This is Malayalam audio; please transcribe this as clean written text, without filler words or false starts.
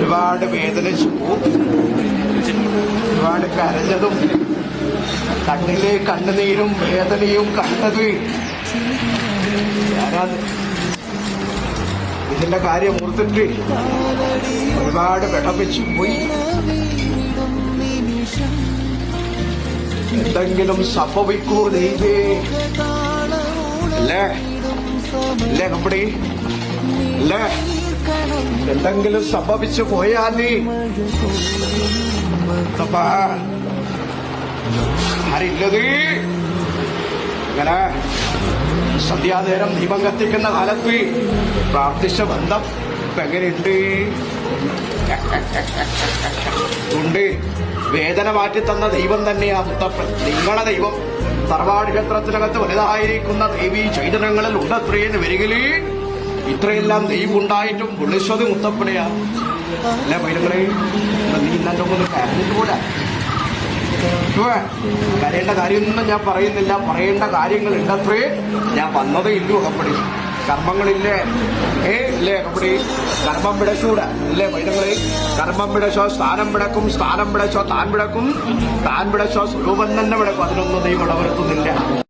ഒരുപാട് വേദനിച്ചു, ഒരുപാട് കരഞ്ഞതും കണ്ണിലെ കണ്ണുനീരും വേദനയും കണ്ടത് ഞാനാണ്. ഇതിന്റെ കാര്യം ഓർത്തിട്ട് ഒരുപാട് വിഷമിച്ചു പോയി. എന്തെങ്കിലും സംഭവിക്കൂ ദൈവേ, അല്ലേ അല്ലേ നമ്മുടെ അല്ലേ, എന്തെങ്കിലും സംഭവിച്ചു പോയാലേ ആരില്ലത്. ഇങ്ങനെ സന്ധ്യാനേരം ദീപം കത്തിക്കുന്ന കാലത്ത് പ്രാർത്ഥിച്ച ബന്ധം ഇപ്പൊ എങ്ങനെയുണ്ട്? ഉണ്ട്. വേദന മാറ്റിത്തന്ന ദൈവം തന്നെയാ മുത്തപ്പൻ, നിങ്ങളെ ദൈവം. തറവാട് ക്ഷേത്രത്തിനകത്ത് വലുതായിരിക്കുന്ന ദേവീ ചൈതന്യങ്ങളിൽ ഉണ്ടത്രയെന്ന് വരികില് ഇത്രയെല്ലാം ദൈവം ഉണ്ടായിട്ടും വിളിച്ചത് മുത്തപ്പനെയാ. അല്ല പൈതങ്ങളെ, നീ ഇന്നെ ഒന്ന് കരഞ്ഞിട്ട് പോരാ. കരയേണ്ട കാര്യമൊന്നും ഞാൻ പറയുന്നില്ല, പറയേണ്ട കാര്യങ്ങൾ ഉണ്ടത്രേ. ഞാൻ വന്നതേ ഇല്ലു അകപ്പടി. കർമ്മങ്ങളില്ലേ ഇല്ലേ അകപ്പടി? കർമ്മം പിടച്ചൂടാ അല്ലേ പൈതങ്ങളെ? കർമ്മം പിടച്ചോ സ്ഥാനം പിടക്കും, സ്ഥാനം പിടച്ചോ താൻ പിടക്കും, താൻ പിടച്ചോ സ്വരൂപം തന്നെ പിടക്കും. അതിനൊന്നും ദൈവം ഇടവരുത്തുന്നില്ല.